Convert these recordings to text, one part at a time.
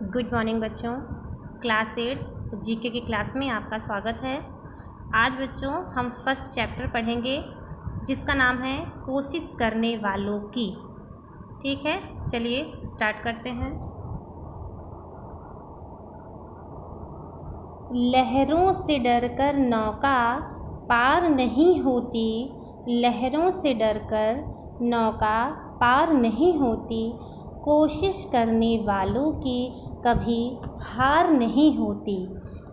Good morning बच्चों। Class 8 GK की class में आपका स्वागत है। आज बच्चों हम फर्स्ट चैप्टर पढ़ेंगे जिसका नाम है कोशिश करने वालों की। ठीक है, चलिए स्टार्ट करते हैं। लहरों से डरकर नौका पार नहीं होती, लहरों से डरकर नौका पार नहीं होती, कोशिश करने वालों की कभी हार नहीं होती।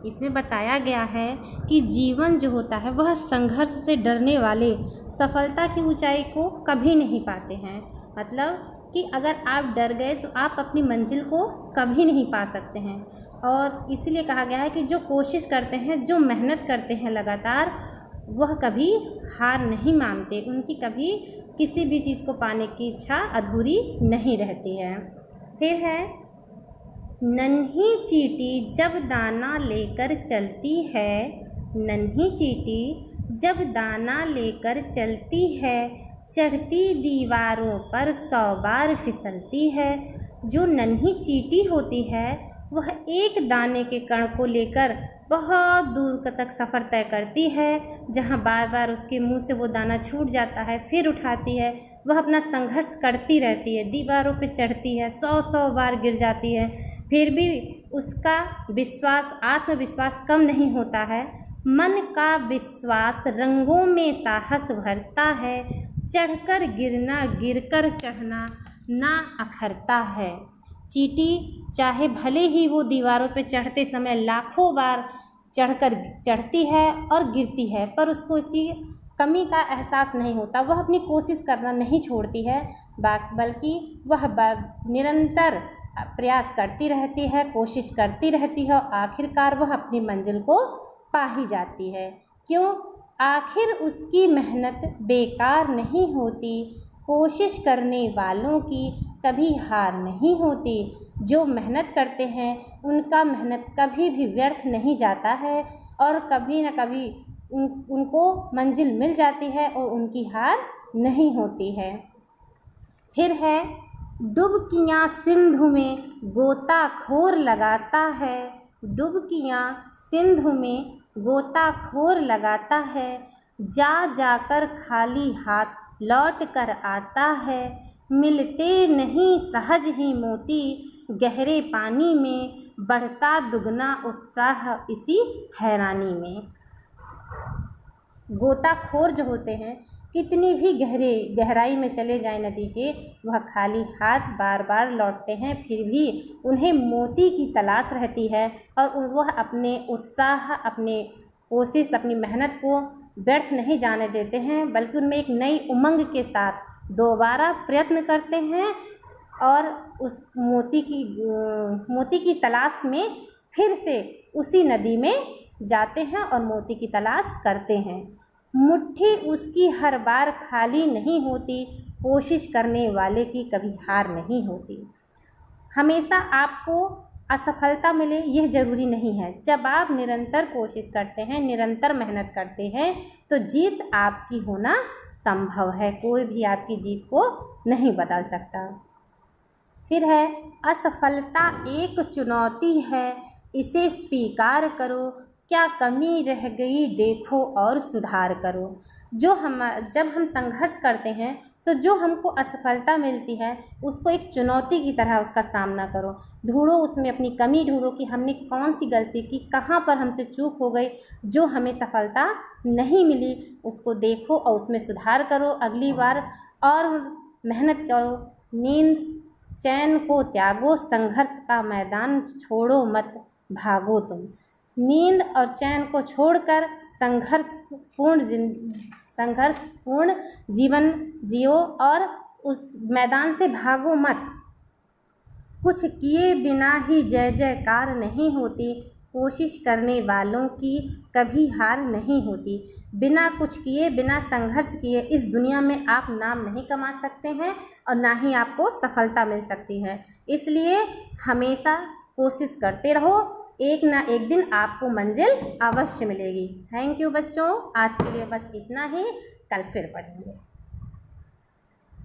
इसमें बताया गया है कि जीवन जो होता है वह संघर्ष से डरने वाले सफलता की ऊंचाई को कभी नहीं पाते हैं। मतलब कि अगर आप डर गए तो आप अपनी मंजिल को कभी नहीं पा सकते हैं। और इसलिए कहा गया है कि जो कोशिश करते हैं, जो मेहनत करते हैं लगातार, वह कभी हार नहीं मानते। उनकी कभी किसी भी चीज़ को पाने की इच्छा अधूरी नहीं रहती है। फिर है, नन्ही चींटी जब दाना लेकर चलती है, नन्ही चींटी जब दाना लेकर चलती है, चढ़ती दीवारों पर 100 बार फिसलती है। जो नन्ही चींटी होती है वह एक दाने के कण को लेकर बहुत दूर तक सफ़र तय करती है, जहाँ बार बार उसके मुंह से वो दाना छूट जाता है, फिर उठाती है। वह अपना संघर्ष करती रहती है, दीवारों पे चढ़ती है, 100 बार गिर जाती है, फिर भी उसका विश्वास, आत्मविश्वास कम नहीं होता है। मन का विश्वास रंगों में साहस भरता है, चढ़कर गिरना गिरकर चढ़ना ना अखरता है। चींटी चाहे भले ही वो दीवारों पे चढ़ते समय लाखों बार चढ़ती है और गिरती है, पर उसको इसकी कमी का एहसास नहीं होता। वह अपनी कोशिश करना नहीं छोड़ती है, बल्कि वह निरंतर प्रयास करती रहती है, कोशिश करती रहती है और आखिरकार वह अपनी मंजिल को पा ही जाती है। क्यों? आखिर उसकी मेहनत बेकार नहीं होती, कोशिश करने वालों की कभी हार नहीं होती। जो मेहनत करते हैं उनका मेहनत कभी भी व्यर्थ नहीं जाता है और कभी न कभी उनको मंजिल मिल जाती है और उनकी हार नहीं होती है। फिर है, डुबकियाँ सिंधु में गोताखोर लगाता है, डुबकियाँ सिंधु में गोताखोर लगाता है, जा जाकर खाली हाथ लौट कर आता है। मिलते नहीं सहज ही मोती, गहरे पानी में बढ़ता दुगना उत्साह इसी हैरानी में। गोताखोर जो होते हैं, कितनी भी गहराई में चले जाएं नदी के, वह खाली हाथ बार बार लौटते हैं, फिर भी उन्हें मोती की तलाश रहती है और वह अपने उत्साह, अपने कोशिश, अपनी मेहनत को व्यर्थ नहीं जाने देते हैं, बल्कि उनमें एक नई उमंग के साथ दोबारा प्रयत्न करते हैं और उस मोती की तलाश में फिर से उसी नदी में जाते हैं और मोती की तलाश करते हैं। मुट्ठी उसकी हर बार खाली नहीं होती, कोशिश करने वाले की कभी हार नहीं होती। हमेशा आपको असफलता मिले यह ज़रूरी नहीं है। जब आप निरंतर कोशिश करते हैं, निरंतर मेहनत करते हैं, तो जीत आपकी होना संभव है। कोई भी आपकी जीत को नहीं बदल सकता। फिर है, असफलता एक चुनौती है, इसे स्वीकार करो, क्या कमी रह गई देखो और सुधार करो। जब हम संघर्ष करते हैं तो जो हमको असफलता मिलती है उसको एक चुनौती की तरह उसका सामना करो। ढूंढो उसमें अपनी कमी, ढूंढो कि हमने कौन सी गलती की, कहाँ पर हमसे चूक हो गई, जो हमें सफलता नहीं मिली, उसको देखो और उसमें सुधार करो। अगली बार और मेहनत करो। नींद चैन को त्यागो, संघर्ष का मैदान छोड़ो मत भागो तुम। नींद और चैन को छोड़कर संघर्षपूर्ण जीवन जियो और उस मैदान से भागो मत। कुछ किए बिना ही जय जयकार नहीं होती, कोशिश करने वालों की कभी हार नहीं होती। बिना कुछ किए, बिना संघर्ष किए इस दुनिया में आप नाम नहीं कमा सकते हैं और ना ही आपको सफलता मिल सकती है। इसलिए हमेशा कोशिश करते रहो, एक ना एक दिन आपको मंजिल अवश्य मिलेगी। थैंक यू बच्चों, आज के लिए बस इतना ही, कल फिर पढ़ेंगे।